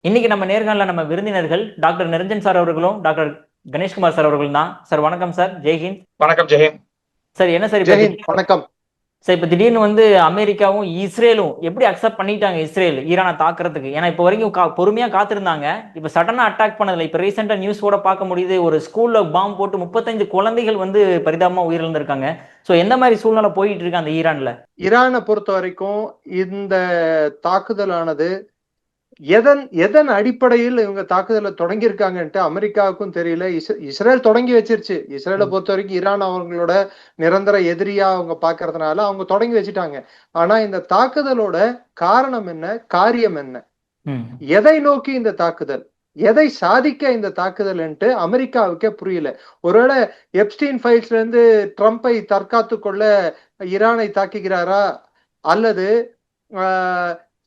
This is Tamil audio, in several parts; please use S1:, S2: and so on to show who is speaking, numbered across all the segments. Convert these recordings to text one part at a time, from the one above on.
S1: இன்னைக்கு நம்ம நேர்காணல நம்ம விருந்தினர்கள் டாக்டர் நிரஞ்சன் சார் அவர்களும் டாக்டர் கணேஷ்குமார் சார் அவர்களும் தான். சார் வணக்கம் சார், ஜெய்ஹிந்த்.
S2: வணக்கம் ஜெயன்.
S1: சார் என்ன சார்
S2: ஜெயஹிந்த், வணக்கம்.
S1: சார் இப்ப திடீர்னு வந்து அமெரிக்காவும் இஸ்ரேலும் எப்படி அக்செப்ட் பண்ணிட்டாங்க இஸ்ரேல் ஈரானை தாக்குறதுக்கு? ஏன்னா இப்ப வரைக்கும் பொறுமையா காத்திருந்தாங்க. இப்ப சடனா அட்டாக் பண்ணதில்லை. இப்ப ரீசெண்டா நியூஸ் கூட பார்க்க முடியுது, ஒரு ஸ்கூல்ல பாம்பு போட்டு 35 குழந்தைகள் வந்து பரிதாபமா உயிரிழந்திருக்காங்க. சோ எந்த மாதிரி சூழ்நிலை போயிட்டு இருக்கு அந்த ஈரான்ல?
S2: ஈரானை பொறுத்த வரைக்கும் இந்த தாக்குதலானது எதன் அடிப்படையில் இவங்க தாக்குதலை தொடங்கியிருக்காங்கன்ட்டு அமெரிக்காவுக்கும் தெரியல. இஸ்ரேல் தொடங்கி வச்சிருச்சு. இஸ்ரேலை பொறுத்த வரைக்கும் ஈரான் அவங்களோட நிரந்தர எதிரியா அவங்க பாக்குறதுனால அவங்க தொடங்கி வச்சுட்டாங்க. ஆனா இந்த தாக்குதலோட காரணம் என்ன, காரியம் என்ன, எதை நோக்கி இந்த தாக்குதல், எதை சாதிக்க இந்த தாக்குதல்ன்ட்டு அமெரிக்காவுக்கே புரியல. ஒருவேளை எப்ஸ்டீன் ஃபைல்ஸ்ல இருந்து ட்ரம்பை தற்காத்து கொள்ள ஈரானை தாக்குகிறாரா, அல்லது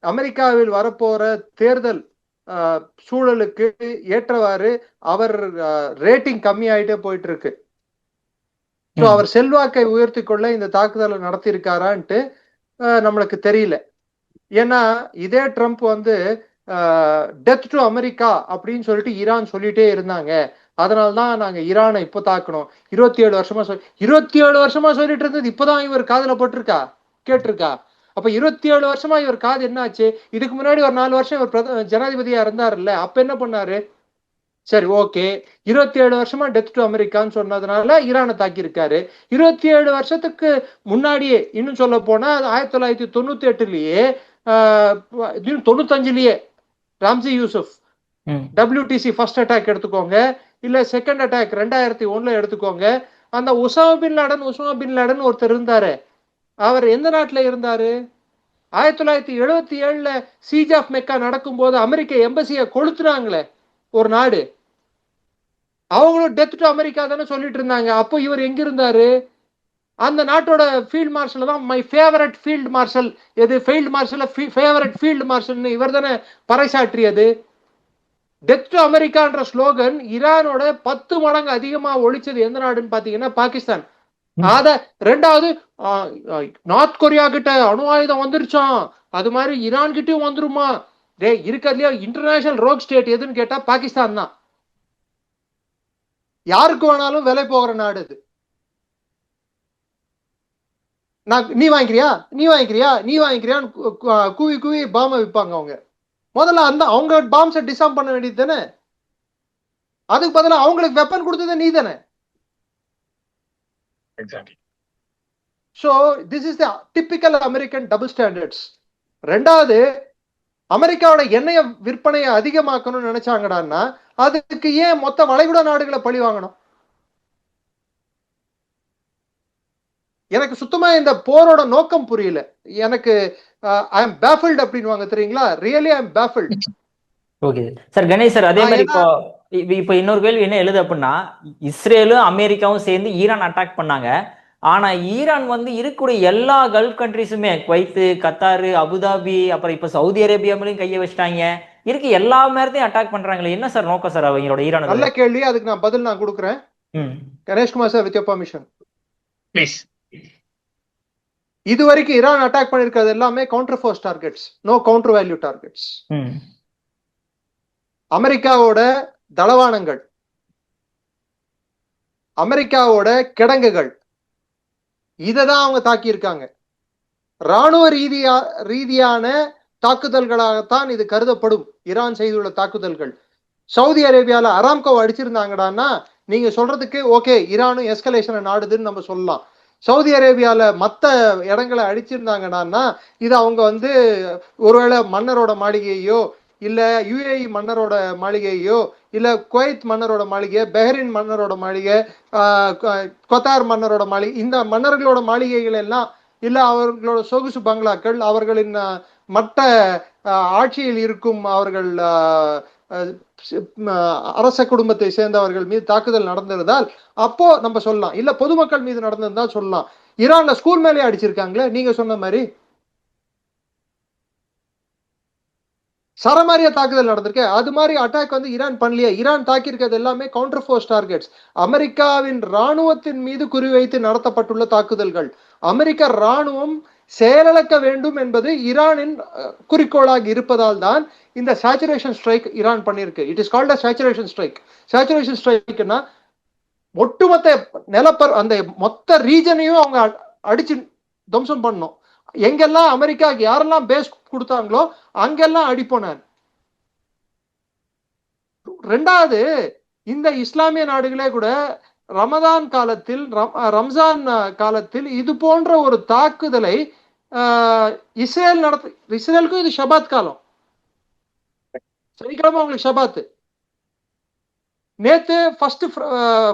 S2: அமெரிக்காவில் வரப்போற தேர்தல் சூழலுக்கு ஏற்றவாறு அவர் ரேட்டிங் கம்மி ஆயிட்டே போயிட்டு இருக்கு. ஸோ அவர் செல்வாக்கை உயர்த்தி கொள்ள இந்த தாக்குதலை நடத்தியிருக்காரான்ட்டு நம்மளுக்கு தெரியல. ஏன்னா இதே ட்ரம்ப் வந்து டெத் டு அமெரிக்கா அப்படின்னு சொல்லிட்டு ஈரான் சொல்லிட்டே இருந்தாங்க. அதனால்தான் நாங்க ஈரானை இப்போ தாக்கணும். 27 வருஷமா சொல்லிட்டு இருந்தது இப்பதான் இவர் காதுல போட்டிருக்கா, கேட்டிருக்கா. அப்ப 27 வருஷமா இவர் காது என்ன ஆச்சு? இதுக்கு முன்னாடி ஒரு 4 வருஷம் இவர் ஜனாதிபதியா இருந்தாருல்ல, அப்ப என்ன பண்ணாரு? சரி, ஓகே, 27 வருஷமா டெத் டு அமெரிக்கான்னு சொன்னதுனால ஈரானை தாக்கியிருக்காரு. 27 வருஷத்துக்கு முன்னாடியே, இன்னும் சொல்ல போனா 1998லயே 95லயே Ramzi Yousef WTC first attack எடுத்துக்கோங்க, இல்ல செகண்ட் அட்டாக் 2001ல எடுத்துக்கோங்க. அந்த உசாமா பின் லாடன் ஒருத்தர் இருந்தாரு. அவர் எந்த நாட்டுல இருந்தாரு? 1977ல சீஜ் ஆஃப் மெக்கா நடக்கும் போது அமெரிக்க எம்பசியை கொளுத்துனாங்களே ஒரு நாடு, அவங்களும் டெத் டு அமெரிக்கா தானே சொல்லிட்டு இருந்தாங்க. அப்போ இவர் எங்க இருந்தாரு? அந்த நாட்டோட ஃபீல்ட் மார்ஷல் தான் மை ஃபேவரட் ஃபீல்ட் மார்ஷல். எது ஃபீல்ட் மார்ஷல், ஃபேவரட் ஃபீல்ட் மார்ஷல்னு இவர் தானே பறைசாற்றியது. டெத் டு அமெரிக்கான்ற ஸ்லோகன் ஈரானோட 10 மடங்கு அதிகமா ஒழிச்சது எந்த நாடுன்னு பாத்தீங்கன்னா பாகிஸ்தான். அத ரெண்டாவது நார்த் கொரியா கிட்ட அணு ஆயுதம் வந்துருச்சான், அது மாதிரி ஈரான் கிட்டயும் வந்துருமா? இருக்கிறதுலயே இன்டர்நேஷனல் ரோக் ஸ்டேட் எதுன்னு கேட்டா பாகிஸ்தான் தான். யாருக்கு வேணாலும் விலை போகிற நாடு அது. நீ வாங்கிக்கிறியான்னு கூவி கூவி பாம்பை விற்பாங்க அவங்க. முதல்ல அவங்க பாம்ஸை டிசாம் பண்ண வேண்டியது தானே. அதுக்கு பதிலாக அவங்களுக்கு வெப்பன் கொடுத்தது நீ தானே.
S1: Exactly.
S2: So this is the typical American double standards. ரெண்டாவது, அமெரிக்காவோட எண்ணெய விற்பனையை அதிகமாக்கணும்னு நினைச்சாங்கடான்னா அதுக்கு ஏன் மொத்த வளைகுடா நாடுகளை பழி வாங்கணும்? எனக்கு சுத்தமா இந்த போரோட நோக்கம் புரியல. எனக்கு ஐ அம் பேஃபில்ட் அப்படின்வாங்க தெரியுங்களா, really I am baffled.
S1: Okay sir Ganesh sir, அதே மாதிரி இப்போ இன்னொரு கேள்வி என்ன எழுது அப்படின்னா, இஸ்ரேலும் அமெரிக்காவும் சேர்ந்து ஈரான் அட்டாக் பண்ணாங்க. ஆனா ஈரான் வந்து இருக்கக்கூடிய எல்லா கல்ஃப் கண்ட்ரிஸுமே, குவைத்து, கத்தாரு, அபுதாபி, அப்புறம் இப்ப சவுதி அரேபியா மேலேயும் கையை வச்சிட்டாங்க. இருக்கு எல்லா நேரத்தையும் அட்டாக் பண்றாங்களே, என்ன சார் நோக்கம் சார் அவங்களோட ஈரான்?
S2: நல்ல கேள்வி, அதுக்கு நான் பதில் கொடுக்குறேன். Ganeshkumar sir, with your permission please. இது வரைக்கும் ஈரான் அட்டாக் பண்ணிருக்கிறது எல்லாமே counter force targets, no counter value targets. அமெரிக்காவோட தளவானங்கள், அமெரிக்காவோட கிடங்குகள், இததான் அவங்க தாக்கி இருக்காங்க. ராணுவ ரீதியான தாக்குதல்களாகத்தான் இது கருதப்படும். ஈரான் செய்துள்ள தாக்குதல்கள் சவுதி அரேபியால அராம்கோ அடிச்சிருந்தாங்கடான்னா நீங்க சொல்றதுக்கு ஓகே, ஈரானும் எஸ்கலேஷனை நாடுதுன்னு நம்ம சொல்லலாம். சவுதி அரேபியால மற்ற இடங்களை அடிச்சிருந்தாங்கன்னா இது அவங்க வந்து ஒருவேளை மன்னரோட மாளிகையோ, இல்ல யுஏஇ மன்னரோட மாளிகையோ, இல்ல குவைத் மன்னரோட மாளிகை, பெஹ்ரின் மன்னரோட மாளிகை, கொத்தார் மன்னரோட மாளிகை, இந்த மன்னர்களோட மாளிகைகள் எல்லாம், இல்ல அவர்களோட சொகுசு பங்களாக்கள், அவர்களின் மற்ற ஆட்சியில் இருக்கும் அவர்கள் அரச குடும்பத்தை சேர்ந்தவர்கள் மீது தாக்குதல் நடந்திருந்தால் அப்போ நம்ம சொல்லலாம். இல்ல பொதுமக்கள் மீது நடந்திருந்தால் சொல்லலாம். ஈரான்ல ஸ்கூல் மேலே அடிச்சிருக்காங்களே நீங்க சொன்ன மாதிரி, சரமாரியா தாக்குதல் நடந்திருக்கு. அது மாதிரி அட்டாக் வந்து ஈரான் பண்ணலையே. ஈரான் தாக்கியிருக்கிறது எல்லாமே கவுண்டர் ஃபோர்ஸ் டார்கெட்ஸ், அமெரிக்காவின் ராணுவத்தின் மீது குறிவைத்து நடத்தப்பட்டுள்ள தாக்குதல்கள். அமெரிக்க ராணுவம் செயலிழக்க வேண்டும் என்பது ஈரானின் குறிக்கோளாக இருப்பதால் தான் இந்த சேச்சுரேஷன் ஸ்ட்ரைக் ஈரான் பண்ணியிருக்கு. It is called a saturation strike. Saturation ஸ்ட்ரைக்னா ஒட்டுமொத்த அந்த மொத்த ரீஜனையும் அவங்க அடிச்சு துவம்சம் பண்ணணும். எங்கெல்லாம் அமெரிக்காவுக்கு யாரெல்லாம் பேஸ் கொடுத்தாங்களோ அங்கெல்லாம் அடிப்போனார். ரெண்டாவது, இந்த இஸ்லாமிய நாடுகளே கூட ரமதான் காலத்தில் ரம்ஜான் காலத்தில் இது போன்ற ஒரு தாக்குதலை இஸ்ரேலுக்கும் இது ஷபாத் காலம், சனிக்கிழமை அவங்களுக்கு ஷபாத்து. நேத்து ஃபர்ஸ்ட்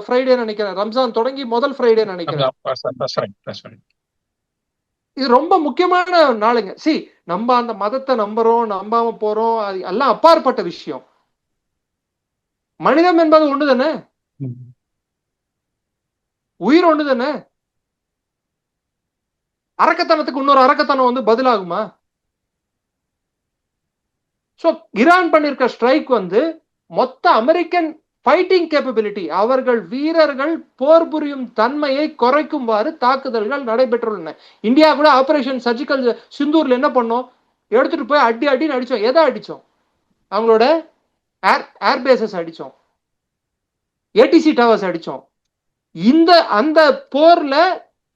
S2: ஃப்ரைடே நினைக்கிறேன், ரம்ஜான் தொடங்கி முதல் ஃப்ரைடே நினைக்கிறேன். இது ரொம்ப முக்கியமான நாளுங்க. நம்ம அந்த மதத்தை நம்புறோம் நம்பாம போறோம், அது எல்லாம் அப்பாற்பட்ட விஷயம். மனிதம் என்பது ஒண்ணு தானே, உயிர் ஒண்ணு தானே. அரக்கத்தனத்துக்கு இன்னொரு அரக்கத்தனம் வந்து பதிலாகுமா? சோ ஈரான் பண்ணிருக்க ஸ்ட்ரைக் வந்து மொத்த அமெரிக்கன் ஃபைட்டிங் கேப்பபிலிட்டி, அவர்கள் வீரர்கள் போர் புரியும் தன்மையை குறைக்குமாறு தாக்குதல்கள் நடைபெற்றுள்ளன. இந்தியா கூட ஆபரேஷன் சர்ஜிக்கல் சிந்தூர்ல என்ன பண்ணோம், எடுத்துட்டு போய் அடின்னு அடிச்சோம். எதை அடிச்சோம்? அவங்களோட ஏர்பேசஸ் அடிச்சோம், ஏடிசி டவர்ஸ் அடிச்சோம். அந்த போர்ல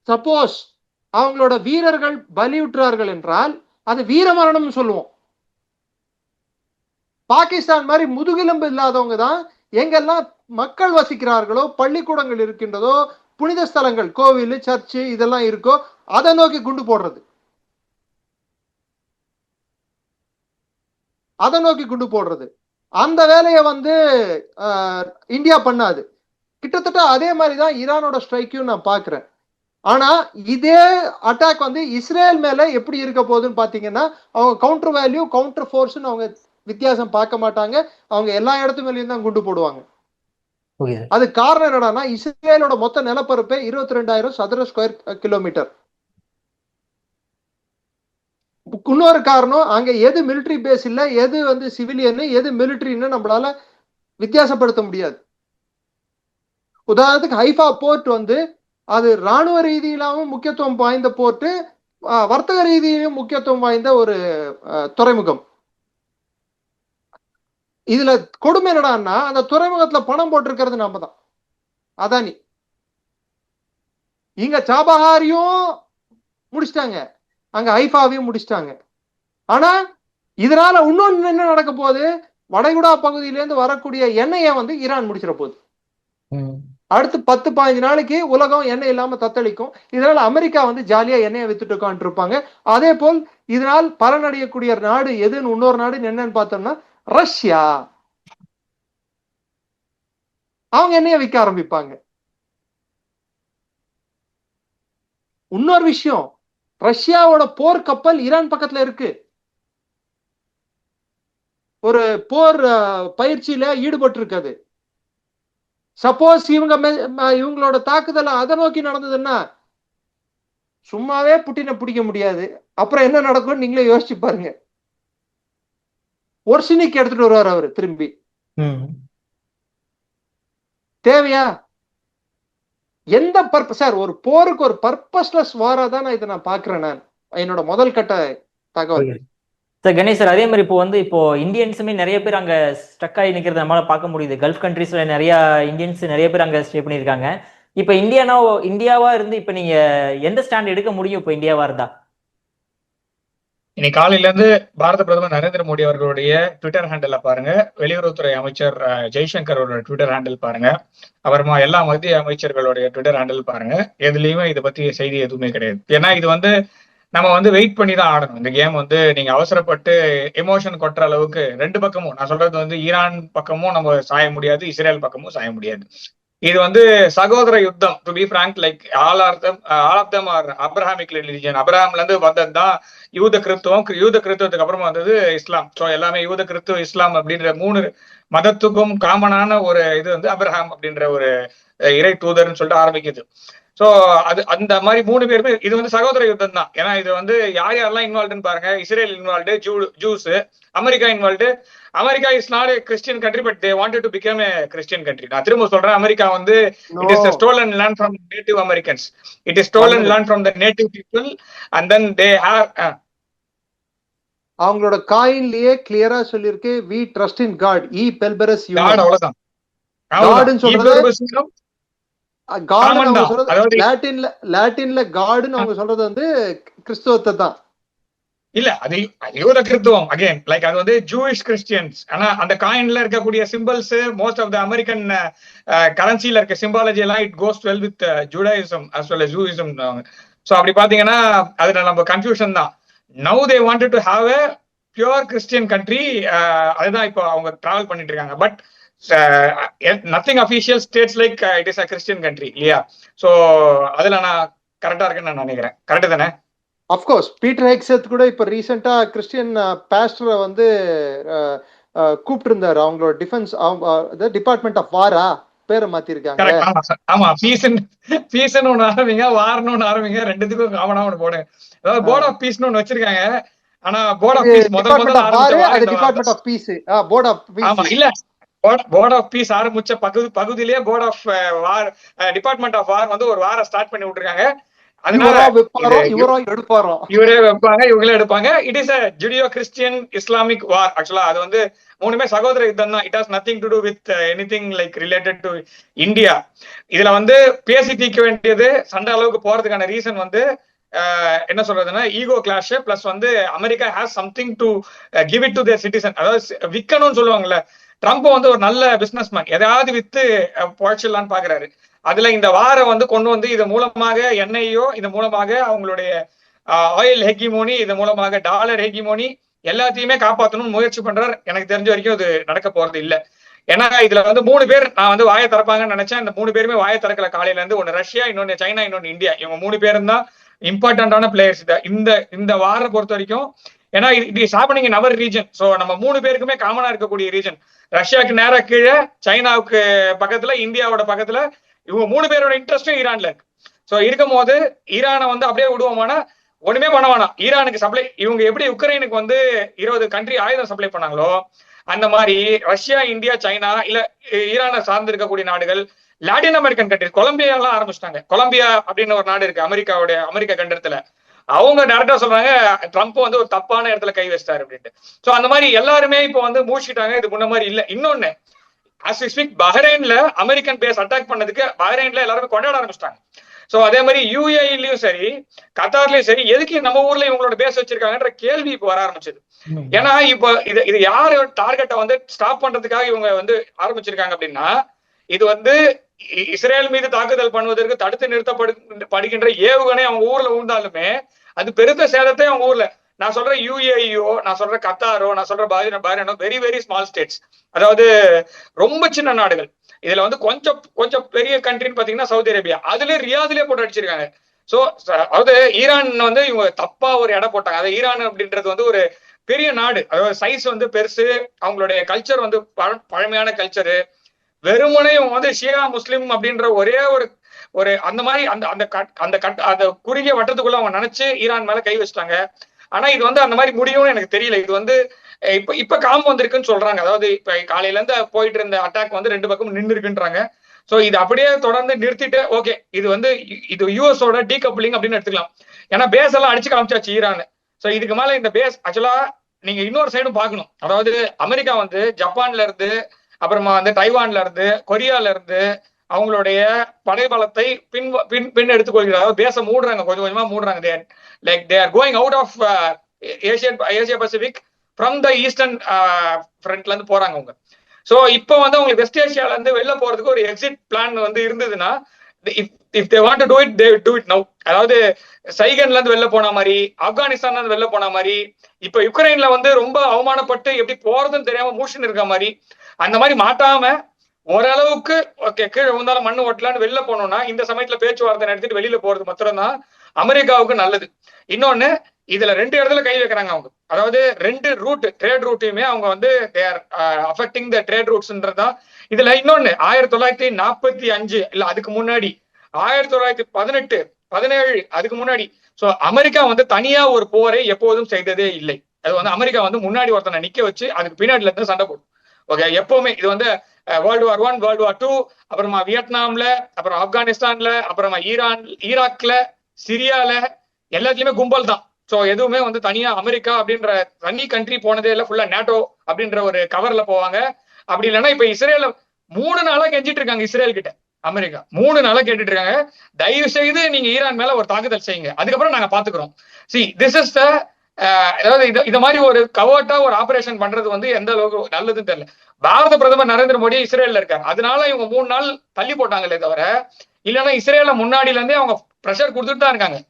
S2: சப்போஸ் அவங்களோட வீரர்கள் பலியுற்றார்கள் என்றால் அது வீரமரணம் சொல்லுவோம். பாகிஸ்தான் மாதிரி முதுகெலும்பு இல்லாதவங்க தான் எங்கெல்லாம் மக்கள் வசிக்கிறார்களோ, பள்ளிக்கூடங்கள் இருக்கின்றதோ, புனித ஸ்தலங்கள், கோவில், சர்ச்சு இதெல்லாம் இருக்கோ அதை நோக்கி குண்டு போடுறது, அதை நோக்கி குண்டு போடுறது. அந்த வேலையை வந்து இந்தியா பண்ணாது. கிட்டத்தட்ட அதே மாதிரிதான் ஈரானோட ஸ்ட்ரைக்கையும் நான் பாக்குறேன். ஆனா இதே அட்டாக் வந்து இஸ்ரேல் மேல எப்படி இருக்க போகுதுன்னு பாத்தீங்கன்னா, அவங்க கவுண்டர் வேல்யூ கவுண்டர் ஃபோர்ஸ்னு அவங்க வித்தியாசம் பார்க்க மாட்டாங்க. அவங்க எல்லா இடத்து மேலேயும் தான் குண்டு போடுவாங்க. அது காரணம் என்னடானா, இஸ்ரேலோட மொத்த நிலப்பரப்பே 22,000 சதுர ஸ்கொயர் கிலோமீட்டர். இன்னொரு காரணம், அங்க எது மிலிட்டரி பேஸ் இல்ல, எது வந்து சிவிலியன், எது மிலிட்டரின்னு நம்மளால வித்தியாசப்படுத்த முடியாது. உதாரணத்துக்கு ஹைஃபா போர்ட் வந்து அது ராணுவ ரீதியிலாவும் முக்கியத்துவம் வாய்ந்த போர்ட்டு, வர்த்தக ரீதியிலும் முக்கியத்துவம் வாய்ந்த ஒரு துறைமுகம். இதுல கொடுமை என்னடான்னா, அந்த துறைமுகத்துல பணம் போட்டிருக்கிறது நாம தான், அதானி. இங்க சாபஹாரியும் முடிச்சிட்டாங்க, அங்க ஹைஃபாவையும் முடிச்சிட்டாங்க. ஆனா இதனால இன்னொன்னு என்ன நடக்க போகுது, வளைகுடா பகுதியிலேருந்து வரக்கூடிய எண்ணெயை வந்து ஈரான் முடிச்சிட போகுது. அடுத்து 10-15 நாளைக்கு உலகம் எண்ணெய் இல்லாம தத்தளிக்கும். இதனால அமெரிக்கா வந்து ஜாலியா எண்ணெயை வித்துட்டு உட்காந்துட்டு இருப்பாங்க. அதே போல் இதனால் பலனடையக்கூடிய நாடு எதுன்னு இன்னொரு நாடு என்னன்னு பார்த்தோம்னா ரஷ்யா. அவங்க எண்ணெயை விற்க ஆரம்பிப்பாங்க. இன்னொரு விஷயம், ரஷ்யாவோட போர் கப்பல் ஈரான் பக்கத்துல இருக்கு. ஒரு போர் பயிற்சியில ஈடுபட்டு இருக்காது. சப்போஸ் இவங்களோட தாக்குதல் அதை நோக்கி நடந்ததுன்னா சும்மாவே புட்டினை பிடிக்க முடியாது. அப்புறம் என்ன நடக்கும் நீங்களே யோசிச்சு பாருங்க. ஒர்சினிக் எடுத்துட்டு வருவார் அவரு திரும்பி. தேவையா? எந்த பர்பஸ் சார்? ஒரு போருக்கு ஒரு பர்பஸ்லெஸ் வாரா தான் இதை நான் பாக்குறேன். நான் என்னோட முதல் கட்ட தகவல்
S1: சார். கணேஷ் சார், அதே மாதிரி இப்போ இந்தியன்ஸுமே நிறைய பேர் அங்க ஸ்டக் ஆகி நிற்கிறது நம்மளால பார்க்க முடியுது. கல்ஃப் கண்ட்ரீஸ்ல நிறைய இந்தியன்ஸ் நிறைய பேர் அங்க ஸ்டே பண்ணியிருக்காங்க. இப்ப இந்தியாவா இருந்து இப்ப நீங்க எந்த ஸ்டாண்ட் எடுக்க முடியும் இப்ப இந்தியாவா இருந்தா?
S3: இன்னைக்கு காலையில இருந்து பாரத பிரதமர் நரேந்திர மோடி அவர்களுடைய ட்விட்டர் ஹேண்டில் பாருங்க, வெளியுறவுத்துறை அமைச்சர் ஜெய்சங்கரோட ட்விட்டர் ஹேண்டில் பாருங்க, அப்புறமா எல்லா மத்திய அமைச்சர்களுடைய ட்விட்டர் ஹேண்டில் பாருங்க. எதுலயுமே இதை பத்தி செய்தி எதுவுமே கிடையாது. ஏன்னா இது வந்து நம்ம வந்து வெயிட் பண்ணி தான் ஆடணும். இந்த கேம் வந்து நீங்க அவசரப்பட்டு எமோஷன் கொட்டுற அளவுக்கு ரெண்டு பக்கமும், நான் சொல்றது வந்து ஈரான் பக்கமும் நம்ம சாய முடியாது, இஸ்ரேல் பக்கமும் சாய முடியாது. இது வந்து சகோதர யுத்தம். To be frank, like all of them are Abrahamic religion. அப்ரஹாம்ல இருந்து வந்ததுதான் யூத கிறிஸ்துவம், யூத கிறிஸ்துவத்துக்கு அப்புறமா வந்தது இஸ்லாம். ஸோ எல்லாமே யூத கிறிஸ்துவ இஸ்லாம் அப்படின்ற 3 மதத்துக்கும் காமனான ஒரு இது வந்து அப்ரஹாம் அப்படின்ற ஒரு இறை தூதர்னு சொல்லிட்டு ஆரம்பிக்குது. சோ அது அந்த மாதிரி 3 பேருமே இது வந்து சகோதர யுத்தம் தான். ஏன்னா இது வந்து யார் யாரெல்லாம் இன்வால்வ்டுன்னு பாருங்க. Israel involved, Jews, America involved. America is not a Christian country, but they wanted to become a Christian country. நான் திரும்ப சொல்றேன், அமெரிக்கா வந்து
S2: no,
S3: it is stolen land from Native Americans. It is stolen land from the native people and then they have
S2: அவங்களோட காயின்லயே கிளியரா சொல்லிருக்கு, வி ட்ரஸ்ட் இன் காட், இ பெல்பரஸ்
S3: காட்.
S2: யூனஸ்.
S3: அவ்வளவுதான்.
S2: காடுன்னு சொல்றது காடுன்னு
S3: காமன்
S2: அவங்க
S3: தான்.
S2: சொல்றது
S3: அதாவது
S2: லாட்டின்ல காடுன்னு அவங்க சொல்றது வந்து கிறிஸ்துவத்தை தான்.
S3: இல்ல அது யூத கிறிஸ்துவம் அகைன், லைக் அது வந்து ஜூயிஷ் கிறிஸ்டியன்ஸ். ஆனா அந்த காயின்ல இருக்கக்கூடிய symbols, most of the American கரன்சில இருக்க சிம்பாலஜி எல்லாம் it goes well with Judaism as well as Jewism. So அப்படி பாத்தீங்கன்னா அதுல நம்ம கன்ஃபியூஷன் தான். Now they wanted to have a pure Christian country. அதுதான் இப்போ அவங்க டிராவல் பண்ணிட்டு இருக்காங்க. But nothing official states like it is a Christian country இல்லையா? சோ அதுல நான் கரெக்டா இருக்குன்னு நான் நினைக்கிறேன். கரெக்ட் தானே?
S2: அப்கோர்ஸ் பீட்டர் ஹெக்ஸத் கூட இப்ப ரீசெண்டா கிறிஸ்டியன் பாஸ்டரை வந்து கூப்பிட்டு இருந்தாரு. அவங்களோட டிஃபென்ஸ் டிபார்ட்மெண்ட் ஆஃப் வாரா பேரை மாத்திருக்காங்க.
S3: ஆமா, பீஸ்ன்னு ஒண்ணு ஆரம்பிங்க, வார்னு ஒண்ணு ஆரம்பிங்க, ரெண்டுத்துக்கும் காமனா ஒண்ணு போடுங்க. அதாவது போர்ட் ஆஃப் பீஸ்னு ஒண்ணு வச்சிருக்காங்க. ஆனா போர்ட் ஆஃப் பீஸ் முதல்ல ஆரம்பிச்ச war
S2: department of peace, board of peace.
S3: ஆமா, இல்ல போர்ட் ஆஃப் பீஸ் ஆரம்பிச்ச பகுதியிலேயே board of war, department of war வந்து ஒரு வாரம் ஸ்டார்ட் பண்ணி விட்டுருக்காங்க. அதனால இவரே வைப்பாங்க, இவங்களே எடுப்பாங்க. It is a Judeo Christian Islamic war. ஆக்சுவலா அது வந்து 3மே சகோதர யுத்தம் தான். It has nothing to do with anything like related to India. இதுல வந்து பேசி தீர்க்க வேண்டியது சண்டை அளவுக்கு போறதுக்கான ரீசன் வந்து என்ன சொல்றதுன்னா ஈகோ கிளாஷ் பிளஸ் வந்து America has something to give it to their citizen. அதாவது விற்கணும்னு சொல்லுவாங்கல்ல, ட்ரம்ப் வந்து ஒரு நல்ல பிசினஸ் மேன், எதாவது வித்து பொழைச்சிடலான்னு பாக்குறாரு. அதுல இந்த வாரம் வந்து கொண்டு வந்து இது மூலமாக எண்ணெயோ, இது மூலமாக அவங்களுடைய ஆயில் ஹெகிமோனி, இது மூலமாக டாலர் ஹெகிமோனி எல்லாத்தையுமே காப்பாற்றணும்னு முயற்சி பண்றாரு. எனக்கு தெரிஞ்ச வரைக்கும் அது நடக்க போறது இல்ல. ஏன்னா இதுல வந்து 3 பேர் நான் வந்து வாயை திறப்பாங்கன்னு நினைச்சேன். இந்த 3 பேருமே வாயை திறக்கல காலையில இருந்து. ஒன்னு ரஷ்யா, இன்னொன்னு சைனா, இன்னொன்னு இந்தியா. இவங்க 3 பேரும் தான் இம்பார்ட்டன்டான பிளேயர்ஸ் இந்த வாரம் பொறுத்த வரைக்கும். ஏன்னா it is happening in our region. So நம்ம 3 பேருக்குமே காமனா இருக்கக்கூடிய ரீஜன். ரஷ்யாவுக்கு நேரா கீழே, சைனாவுக்கு பக்கத்துல, இந்தியாவோட பக்கத்துல. இவங்க 3 பேரோட இன்ட்ரெஸ்டும் ஈரான்ல இருக்கு. சோ இருக்கும் போது ஈரானை வந்து அப்படியே விடுவோமானா ஒண்ணுமே பண்ண வேணாம். ஈரானுக்கு சப்ளை, இவங்க எப்படி உக்ரைனுக்கு வந்து 20 கண்ட்ரி ஆயுதம் சப்ளை பண்ணாங்களோ அந்த மாதிரி ரஷ்யா, இந்தியா, சைனா இல்ல ஈரானை சார்ந்து இருக்கக்கூடிய நாடுகள், லாட்டின் அமெரிக்கன் கண்ட்ரி, கொலம்பியா எல்லாம் ஆரம்பிச்சிட்டாங்க. கொலம்பியா அப்படின்னு ஒரு நாடு இருக்கு அமெரிக்கா கண்டத்துல. அவங்க டைரக்டா சொல்றாங்க ட்ரம்ப் வந்து ஒரு தப்பான இடத்துல கை வச்சிட்டாரு அப்படின்ட்டு. சோ அந்த மாதிரி எல்லாருமே இப்போ வந்து மூழ்கிட்டாங்க. இது முன்ன மாதிரி இல்ல. இன்னொன்னு, as we speak, பஹ்ரைன்ல அமெரிக்கன் பேஸ் அட்டாக் பண்ணதுக்கு பஹ்ரைன்ல எல்லாருமே கொண்டாட ஆரம்பிச்சிட்டாங்க. சோ அதே மாதிரி யுஏஇலயும் சரி, கத்தார்லயும் சரி, எதுக்கு நம்ம ஊர்ல இவங்களோட பேஸ் வச்சிருக்காங்கன்ற கேள்வி இப்போ வர ஆரம்பிச்சது. ஏன்னா இப்போ இது யாரு டார்கெட்டை வந்து ஸ்டாப் பண்றதுக்காக இவங்க வந்து ஆரம்பிச்சிருக்காங்க அப்படின்னா, இது வந்து இஸ்ரேல் மீது தாக்குதல் பண்ணுவதற்கு தடுத்து நிறுத்தப்படுகின்ற ஏவுகணை அவங்க ஊர்ல விழுந்தாலுமே அது பெருத்த சேதத்தை அவங்க ஊர்ல, நான் சொல்ற யுஏஇயோ, நான் சொல்ற கத்தாரோ, நான் சொல்ற பஹ்ரைனோ வெரி வெரி ஸ்மால் ஸ்டேட்ஸ், அதாவது ரொம்ப சின்ன நாடுகள். இதுல வந்து கொஞ்சம் பெரிய கண்ட்ரின்னு பாத்தீங்கன்னா சவுதி அரேபியா, அதுல ரியாதுலயே போட்டு அடிச்சிருக்காங்க. சோ அதாவது ஈரான் வந்து இவங்க தப்பா ஒரு இடம் போட்டாங்க. அதாவது ஈரான் அப்படின்றது வந்து ஒரு பெரிய நாடு, அதாவது சைஸ் வந்து பெருசு, அவங்களுடைய கல்ச்சர் வந்து பழமையான கல்ச்சரு. வெறுமனே இவங்க வந்து ஷியா முஸ்லிம் அப்படின்ற ஒரே ஒரு அந்த மாதிரி அந்த குறுகிய வட்டத்துக்குள்ள அவங்க நினைச்சு ஈரான் மேல கை வச்சிட்டாங்க. ஆனா இது வந்து அந்த மாதிரி முடியும்னு எனக்கு தெரியல. இது வந்து இப்ப காம் வந்திருக்குன்னு சொல்றாங்க. அதாவது இப்ப காலையில இருந்து போயிட்டு இருந்த அட்டாக் வந்து 2 பக்கமும் நின்று இருக்குன்றாங்க. சோ இது அப்படியே தொடர்ந்து நிறுத்திட்டு ஓகே, இது வந்து இது யூஎஸோட டீகப்ளிங் அப்படின்னு எடுத்துக்கலாம். ஏன்னா பேஸ் எல்லாம் அடிச்சு காமிச்சாச்சு ஈரான். சோ இதுக்கு மேல இந்த பேஸ் ஆக்சுவலா நீங்க இன்னொரு சைடும் பார்க்கணும். அதாவது அமெரிக்கா வந்து ஜப்பான்ல இருந்து, அப்புறமா வந்து டைவான்ல இருந்து, கொரியால இருந்து அவங்களுடைய படைபலத்தை பின் எடுத்துக்கொள்கிறார். அதாவது பேச மூடுறாங்க, கொஞ்சம் கொஞ்சமா மூடுறாங்க. Like they are going out of Asia Pacific from the eastern ஃப்ரண்ட்ல இருந்து போறாங்க அவங்க. சோ இப்போ வந்து உங்களுக்கு வெஸ்ட் ஏசியால இருந்து வெளில போறதுக்கு ஒரு எக்ஸிட் பிளான் வந்து இருந்ததுன்னா, if they want to do it, they do it now. அதாவது சைகன்ல இருந்து வெளில போன மாதிரி, ஆப்கானிஸ்தான்ல இருந்து வெளில போன மாதிரி, இப்ப யுக்ரைன்ல வந்து ரொம்ப அவமானப்பட்டு எப்படி போறதுன்னு தெரியாம மூஷன் இருக்க மாதிரி, அந்த மாதிரி மாட்டாம ஓரளவுக்கு ஓகே கீழே விழுந்தாலும் மண்ணு ஓட்டலான்னு வெளில போனோம்னா, இந்த சமயத்துல பேச்சுவார்த்தை நடத்திட்டு வெளியில போறது மாத்திரம் தான் அமெரிக்காவுக்கு நல்லது. இன்னொன்னு, இதுல 2 இடத்துல கை வைக்கிறாங்க அவங்க. அதாவது 2 ரூட், ட்ரேட் ரூட்டையுமே அவங்க வந்து அஃபெக்டிங் த ட்ரேட் ரூட்ஸ்ன்றதுதான் இதுல. இன்னொன்னு, 1945 இல்ல அதுக்கு முன்னாடி 1918 17 அதுக்கு முன்னாடி. சோ அமெரிக்கா வந்து தனியா ஒரு போரை எப்போதும் செய்ததே இல்லை. அது வந்து அமெரிக்கா வந்து முன்னாடி ஒருத்தனை நிக்க வச்சு அதுக்கு பின்னாடில இருந்து சண்டை போடும். ஓகே, எப்பவுமே இது வந்து வேர்ல்டு வார் 1, வேர்ல்டு வார் 2, அப்புறமா வியட்நாம்ல, அப்புறம் ஆப்கானிஸ்தான்ல, அப்புறமா ஈராக்ல, சிரியால எல்லாத்துலயுமே கும்பல் தான். சோ எதுவுமே வந்து தனியா அமெரிக்கா அப்படின்ற தனி கண்ட்ரி போனதே இல்லை. ஃபுல்லா நேட்டோ அப்படின்ற ஒரு கவர்ல போவாங்க. அப்படி இல்லைன்னா இப்ப இஸ்ரேல 3 நாளா கெஞ்சிட்டு இருக்காங்க. இஸ்ரேல் கிட்ட அமெரிக்கா 3 நாளா கேட்டுட்டு இருக்காங்க, தயவு செய்து நீங்க ஈரான் மேல ஒரு தாக்குதல் செய்யுங்க, அதுக்கப்புறம் நாங்க பாத்துக்கிறோம். சி திஸ் இஸ் த அதாவது இத மாதிரி ஒரு கவர்ட்டா ஒரு ஆபரேஷன் பண்றது வந்து எந்த அளவுக்கு நல்லதுன்னு தெரியல. பாரத பிரதமர் நரேந்திர மோடி இஸ்ரேல்ல இருக்காரு, அதனால இவங்க 3 நாள் தள்ளி போட்டாங்களே தவிர, இல்லைன்னா இஸ்ரேல முன்னாடில இருந்தே அவங்க பிரஷர் கொடுத்துட்டு தான் இருக்காங்க.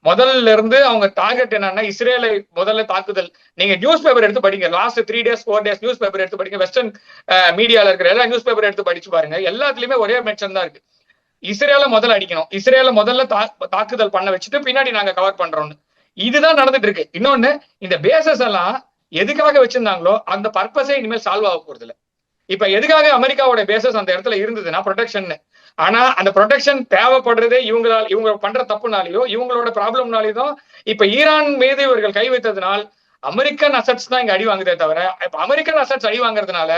S3: முதல்ல இருந்து அவங்க டார்கெட் என்னன்னா இஸ்ரேலை முதல்ல தாக்குதல். நீங்க நியூஸ் பேப்பர் எடுத்து படிங்க, last 3 days 4 days news paper எடுத்து படிங்க, வெஸ்டர்ன் மீடியால இருக்கிற எல்லா நியூஸ் பேப்பர் எடுத்து படிச்சு பாருங்க, எல்லாத்துலயுமே ஒரே மென்ஷன் தான் இருக்கு, இஸ்ரேல முதல்ல அடிக்கணும், இஸ்ரேல முதல்ல தாக்குதல் பண்ண வச்சுட்டு பின்னாடி நாங்க கவர் பண்றோம்னு. இதுதான் நடந்துட்டு இருக்கு. இன்னொன்னு, இந்த பேசஸ் எல்லாம் எதுக்காக வச்சிருந்தாங்களோ அந்த பர்பஸே இனிமேல் சால்வ் ஆக போறது இல்ல. இப்ப எதுக்காக அமெரிக்காவோட பேசஸ் அந்த இடத்துல இருந்ததுன்னா ப்ரொடெக்ஷன். ஆனா அந்த ப்ரொடெக்ஷன் தேவைப்படுறதே இவங்க பண்ற தப்புனாலேயோ இவங்களோட ப்ராப்ளம்னாலேயோ தான். இப்ப ஈரான் மீது இவர்கள் கை வைத்ததுனால் அமெரிக்கன் அசட்ஸ் தான் இங்க அடி வாங்குதே தவிர, இப்ப அமெரிக்கன் அசட்ஸ் அடி வாங்குறதுனால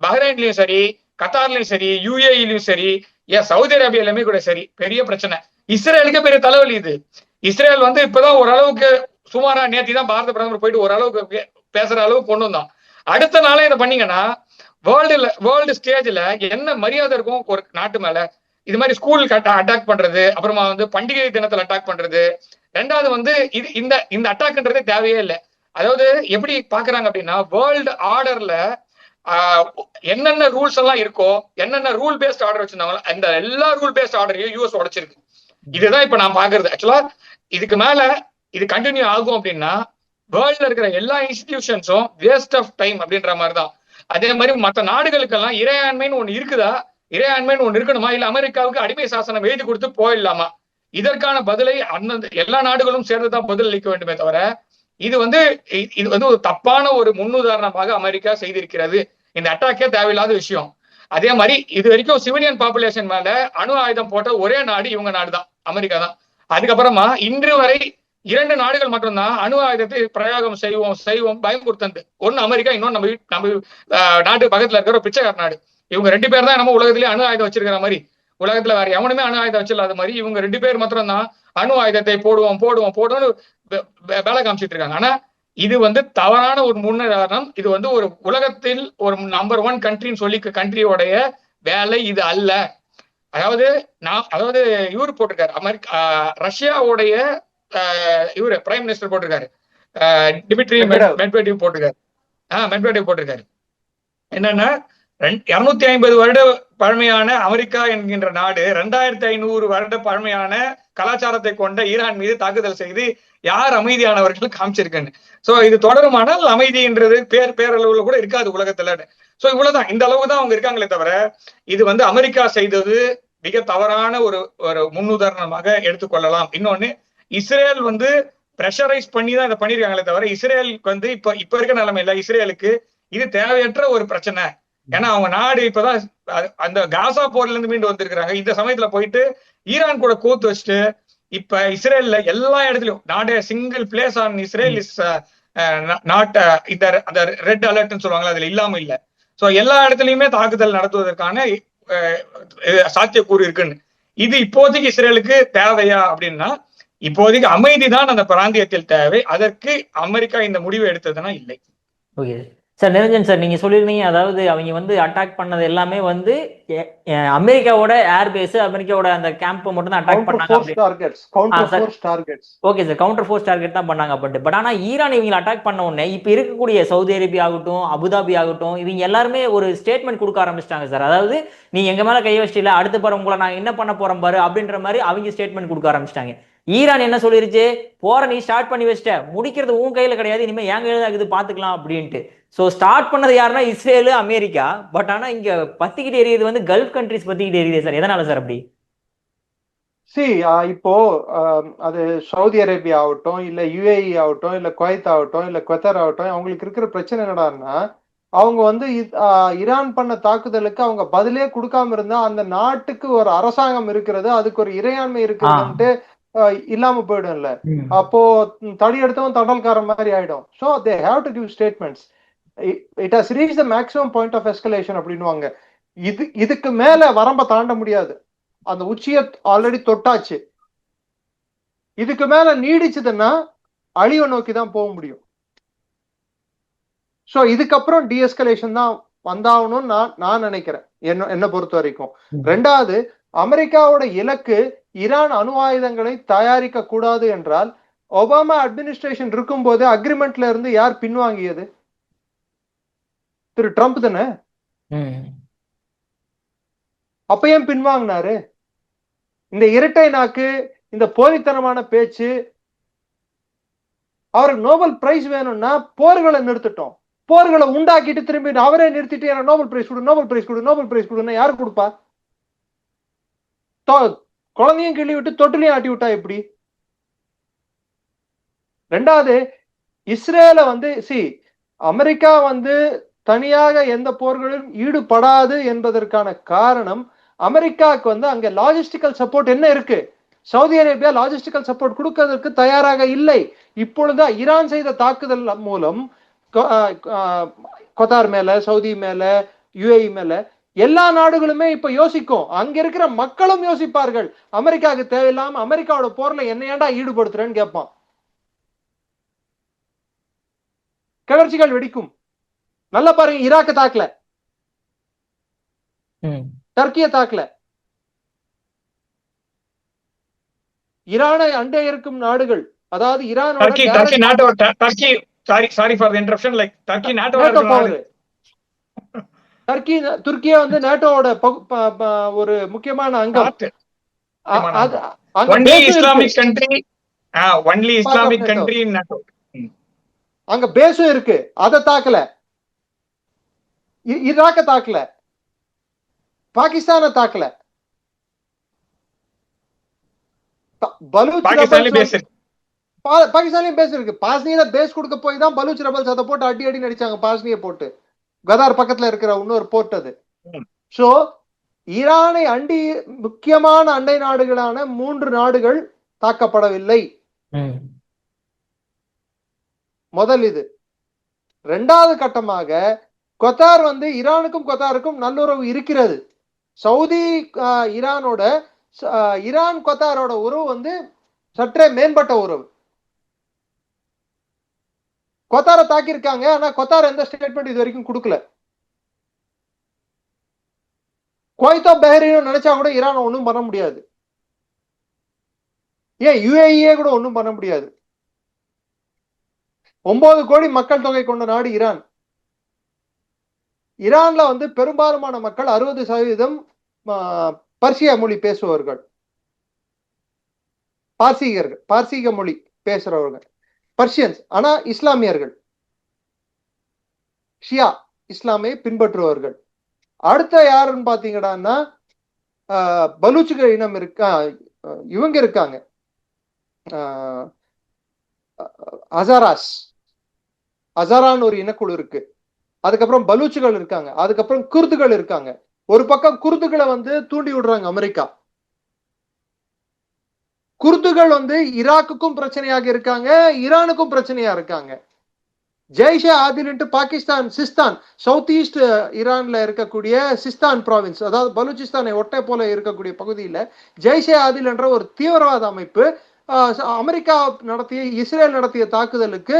S3: பஹ்ரைன்லயும் சரி, கத்தார்லயும் சரி, யுஏஇலயும் சரி, சவுதி அரேபியாலுமே கூட சரி பெரிய பிரச்சனை. இஸ்ரேலுக்கு பெரிய தலைவலி இது. இஸ்ரேல் வந்து இப்பதான் ஓரளவுக்கு சுமாரா நேத்தி தான் பாரத பிரதமர் போயிட்டு ஓரளவுக்கு பேசுற அளவுக்கு கொண்டு வந்தான். அடுத்த நாளே இதை பண்ணீங்கன்னா வேர்ல்டு ஸ்டேஜ்ல என்ன மரியாதை இருக்கும் ஒரு நாட்டு மேல? இது மாதிரி ஸ்கூல் அட்டாக் பண்றது, அப்புறமா வந்து பண்டிகை தினத்துல அட்டாக் பண்றது. ரெண்டாவது வந்து இந்த அட்டாக்ன்றதே தேவையே இல்லை. அதாவது எப்படி பாக்குறாங்க அப்படின்னா, வேர்ல்டு ஆர்டர்ல என்னென்ன ரூல்ஸ் எல்லாம் இருக்கோ, என்னென்ன ரூல் பேஸ்ட் ஆர்டர் வச்சிருந்தாங்களோ அந்த எல்லா ரூல் பேஸ்ட் ஆர்டரையும் யூஎஸ் உடைச்சிருக்கு. இதுதான் இப்ப நான் பாக்குறது. ஆக்சுவலா இதுக்கு மேல இது கண்டினியூ ஆகும் அப்படின்னா வேர்ல்ட்ல இருக்கிற எல்லா இன்ஸ்டிடியூஷன்ஸும் வேஸ்ட் ஆஃப் டைம் அப்படின்ற மாதிரி தான். அதே மாதிரி மற்ற நாடுகளுக்கெல்லாம் இறையாண்மைன்னு ஒண்ணு இருக்குதா, இறையாண்மைன்னு ஒண்ணு இருக்கணுமா, இல்ல அமெரிக்காவுக்கு அடிமை சாசனம் எழுதி கொடுத்து போயிடலாமா? இதற்கான பதிலை அந்தந்த எல்லா நாடுகளும் சேர்ந்துதான் பதில் அளிக்க வேண்டுமே தவிர, இது வந்து ஒரு தப்பான ஒரு முன்னுதாரணமாக அமெரிக்கா செய்திருக்கிறது. இந்த அட்டாக்கே தேவையில்லாத விஷயம். அதே மாதிரி இது வரைக்கும் சிவிலியன் பாப்புலேஷன் மேல அணு ஆயுதம் போட்ட ஒரே நாடு இவங்க நாடு தான், அமெரிக்கா தான். அதுக்கப்புறமா இன்று வரை 2 நாடுகள் மட்டும்தான் அணு ஆயுதத்தை பிரயோகம் செய்வோம் பயமுறுத்தது. ஒன்னு அமெரிக்கா, இன்னொன்னு நம்ம நாட்டு பக்கத்துல இருக்கிற ஒரு பிச்சைக்கார நாடு. இவங்க 2 பேர் தான் நம்ம உலகத்திலேயே அணு ஆயுதம் வச்சிருக்கிற மாதிரி. உலகத்துல வேற எவனுமே அணு ஆயுதம் வச்சிடலாத மாதிரி இவங்க 2 பேர் மாத்திரம் தான் அணு ஆயுதத்தை போடுவோம்னு வேலை காமிச்சிட்டு இருக்காங்க. ஆனா இது வந்து தவறான ஒரு முன்னுதாரணம். இது வந்து ஒரு உலகத்தில் ஒரு நம்பர் 1 கண்ட்ரின்னு சொல்லி கண்ட்ரியோடைய வேலை இது அல்ல. அதாவது இவரு போட்டிருக்காரு, ரஷ்யாவுடைய இவரு பிரைம் மினிஸ்டர் போட்டிருக்காரு, டிமிட்ரி மெட்வெடேவ் போட்டிருக்காரு. என்னன்னா 250 வருட பழமையான அமெரிக்கா என்கின்ற நாடு 2500 வருட பழமையான கலாச்சாரத்தை கொண்ட ஈரான் மீது தாக்குதல் செய்து யார் அமைதியானவர்கள் காமிச்சிருக்குன்னு. சோ இது தொடருமானால் அமைதின்றது பேரளவுல கூட இருக்காது உலகத்துல. சோ இவ்வளவுதான், இந்த அளவுக்கு தான் அவங்க இருக்காங்களே தவிர, இது வந்து அமெரிக்கா செய்தது மிக தவறான ஒரு முன்னுதாரணமாக எடுத்துக்கொள்ளலாம். இன்னொன்னு, இஸ்ரேல் வந்து பிரஷரைஸ் பண்ணி தான் இதை பண்ணிருக்காங்களே தவிர, இஸ்ரேலுக்கு வந்து இப்ப இருக்க நிலைமையில இஸ்ரேலுக்கு இது தேவையற்ற ஒரு பிரச்சனை. ஏன்னா அவங்க நாடு இப்பதான் அந்த காசா போர்ல இருந்து மீண்டு வந்திருக்கிறாங்க. இந்த சமயத்துல போயிட்டு ஈரான் கூட கூத்து வச்சுட்டு இப்ப இஸ்ரேல்ல எல்லா இடத்துலயும் not single place on Israel is not இந்த ரெட் அலர்ட்னு சொல்லுவாங்களா, அதுல இல்லாம இல்ல. சோ எல்லா இடத்துலயுமே தாக்குதல் நடத்துவதற்கான சாத்தியக்கூறு இருக்குன்னு. இது இப்போதைக்கு இஸ்ரேலுக்கு தேவையா அப்படின்னா, இப்போதைக்கு அமைதிதான் அந்த பிராந்தியத்தில் தேவை. அதற்கு அமெரிக்கா இந்த முடிவு எடுத்ததுன்னா இல்லை.
S1: ஓகே சார், நிரஞ்சன் சார், நீங்க சொல்லியிருந்தீங்க, அதாவது அவங்க வந்து அட்டாக் பண்ணது எல்லாமே வந்து அமெரிக்காவோட ஏர்பேஸ், அமெரிக்காவோட அந்த கேம்ப் மட்டும் தான் அட்டாக் பண்ணாங்க. Okay sir, counter force target தான் பண்ணாங்க. பட் ஆனா ஈரான் இவங்க அட்டாக் பண்ண உடனே இப்ப இருக்கக்கூடிய சவுதி அரேபியா ஆகட்டும், அபுதாபி ஆகட்டும், இவங்க எல்லாருமே ஒரு ஸ்டேட்மெண்ட் கொடுக்க ஆரம்பிச்சிட்டாங்க சார். அதாவது நீ எங்க மேல கை வச்சிட்டல, அடுத்து பாரு உங்களை நான் என்ன பண்ண போறேன் பாரு அப்படின்ற மாதிரி அவங்க ஸ்டேட்மெண்ட் கொடுக்க ஆரம்பிச்சிட்டாங்க. ஈரான் என்ன சொல்லிருச்சு, போற நீ ஸ்டார்ட் பண்ணி வச்சிட்ட, முடிக்கிறது உன் கையில கிடையாது, இனிமே என் கையில தான் இருக்குது, பாத்துக்கலாம் அப்படின்ட்டு. ஸோ ஸ்டார்ட் பண்ணது யாருன்னா இஸ்ரேலு, அமெரிக்கா. பட் ஆனா இங்க பத்திக்கிட்டு எரியுது வந்து கல்ஃப் கண்ட்ரிஸ் பத்திக்கிட்டு எரியுது சார். எதனால சார் அப்படி?
S2: இப்போ அது சவுதி அரேபியா ஆகட்டும், இல்ல யுஏஇ ஆகட்டும், இல்ல குவைத் ஆகட்டும், இல்ல கத்தார் ஆகட்டும், அவங்களுக்கு இருக்கிற பிரச்சனை என்னடான்னா, அவங்க வந்து ஈரான் பண்ண தாக்குதலுக்கு அவங்க பதிலே கொடுக்காம இருந்தா அந்த நாட்டுக்கு ஒரு அரசாங்கம் இருக்கிறது, அதுக்கு ஒரு இறையாண்மை இருக்கிறதுன்ட்டு இல்லாம போயிடும்ல. அப்போ தடி எடுத்தவன் தடல்காரன் மாதிரி ஆயிடும். So they have to give statements. It has reach the maximum point of escalation அப்படின்னுவாங்க. இதுக்கு மேல வரம்ப தாண்ட முடியாது. அந்த உச்சியை ஆல்ரெடி தொட்டாச்சு. இதுக்கு மேல நீடிச்சதுன்னா அழிவை நோக்கி தான் போக முடியும். சோ இதுக்கப்புறம் டிஎஸ்கலேஷன் தான் வந்தாகணும்னு நான் நினைக்கிறேன், என்ன பொறுத்த வரைக்கும். ரெண்டாவது, அமெரிக்காவோட இலக்கு ஈரான் அணு ஆயுதங்களை தயாரிக்க கூடாது என்றால் ஒபாமா அட்மினிஸ்ட்ரேஷன் இருக்கும் போது அக்ரிமெண்ட்ல இருந்து யார் பின்வாங்கியது? திரு ட்ரம்ப் தானே. அப்ப ஏன் பின்வாங்கினாரு? இந்த இரட்டை நாக்கு, இந்த போலித்தனமான பேச்சு. அவருக்கு நோபல் பிரைஸ் வேணும்னா போர்களை நிறுத்தட்டும். போர்களை உண்டாக்கிட்டு திரும்பி அவரே நிறுத்திட்டு எனக்கு நோபல் பிரைஸ் கொடு, நோபல் பிரைஸ் கொடு, நோபல் பிரைஸ் கொடுன்னா யாரு கொடுப்பா? குழந்தையும் கிள்ளி விட்டு தொட்டிலையும் ஆட்டி விட்டா எப்படி? ரெண்டாவது, இஸ்ரேல வந்து அமெரிக்கா வந்து தனியாக எந்த போர்களிலும் ஈடுபடாது என்பதற்கான காரணம், அமெரிக்காவுக்கு வந்து அங்க லாஜிஸ்டிக்கல் சப்போர்ட் என்ன இருக்கு? சவுதி அரேபியா லாஜிஸ்டிக்கல் சப்போர்ட் கொடுக்கறதுக்கு தயாராக இல்லை. இப்பொழுது ஈரான் செய்த தாக்குதல் மூலம் கத்தார் மேல, சவுதி மேல, யுஏஇ மேல எல்லா நாடுகளுமே இப்ப யோசிக்கும். அங்க இருக்கிற மக்களும் யோசிப்பார்கள். அமெரிக்காவுக்கு தேவையில்லாம அமெரிக்காவோட போர்ல என்ன ஏன்டா ஈடுபடுத்துறேன்னு கேட்பான். கிளர்ச்சிகள் வெடிக்கும். நல்லா பாருங்க, ஈராக்க தாக்கல, டர்க்கிய தாக்கல. ஈரானை அண்டை இருக்கும் நாடுகள், அதாவது ஈரானோட துருக்கியா வந்து நேட்டோவோட ஒரு முக்கியமான அங்கம். அங்க பேஸும் இருக்கு. அதை தாக்கல, ஈராக்க தாக்கல, பாகிஸ்தான தாக்கல. பாகிஸ்தான்லயும் பேஸ் இருக்கு. பாஸ்னியில பேஸ் கொடுக்க போய் தான் பலூச் ரெபல்ஸ் அதை போட்டு அடி அடி நடிச்சாங்க. பாஸ்னிய போட்டு கதார் பக்கத்துல இருக்கிற இன்னொரு போர்ட் அது. சோ ஈரானை அண்டி முக்கியமான அண்டை நாடுகளான 3 நாடுகள் தாக்கப்படவில்லை. முதல் இது. இரண்டாவது கட்டமாக கத்தார் வந்து ஈரானுக்கும் கத்தாருக்கும் நல்லுறவு இருக்கிறது. சவுதி ஈரானோட, ஈரான் கத்தாரோட உறவு வந்து சற்றே மேம்பட்ட உறவு. கத்தாரை தாக்கியிருக்காங்க, ஆனா கத்தார் எந்த ஸ்டேட்மெண்ட் இது வரைக்கும் கொடுக்கல. குவைத்தோ பஹ்ரைனும் நினைச்சா கூட ஈரான் ஒன்றும் பண்ண முடியாது. ஏன் யுஏஇயே கூட ஒன்றும் பண்ண முடியாது. 9 கோடி மக்கள் தொகை கொண்ட நாடு ஈரான். ஈரான்ல வந்து பெரும்பாலான மக்கள் 60% பர்சிய மொழி பேசுபவர்கள், பார்சீக மொழி பேசுறவர்கள், பர்ஷியன்ஸ். ஆனா இஸ்லாமியர்கள், ஷியா இஸ்லாமை பின்பற்றுபவர்கள். அடுத்த யாருன்னு பாத்தீங்கன்னா பலூச்சுகள் இனம் இருக்கா, இவங்க இருக்காங்க, அசாரான்னு ஒரு இனக்குழு இருக்கு. அதுக்கப்புறம் பலூச்சுகள் இருக்காங்க. அதுக்கப்புறம் குர்துகள் இருக்காங்க. ஒரு பக்கம் குர்துகளை வந்து தூண்டி விடுறாங்க அமெரிக்கா. குர்துகள் வந்து ஈராக்குக்கும் பிரச்சனையாக இருக்காங்க, ஈரானுக்கும் பிரச்சனையா இருக்காங்க. ஜெய்ஷே ஆதில் பாகிஸ்தான் சிஸ்தான், சவுத் ஈஸ்ட் ஈரான்ல இருக்கக்கூடிய சிஸ்தான் ப்ராவின்ஸ், அதாவது பலூச்சிஸ்தானை ஒட்டை போல இருக்கக்கூடிய பகுதியில ஜெய்ஷே ஆதில் என்ற ஒரு தீவிரவாத அமைப்பு அமெரிக்கா இஸ்ரேல் நடத்திய தாக்குதலுக்கு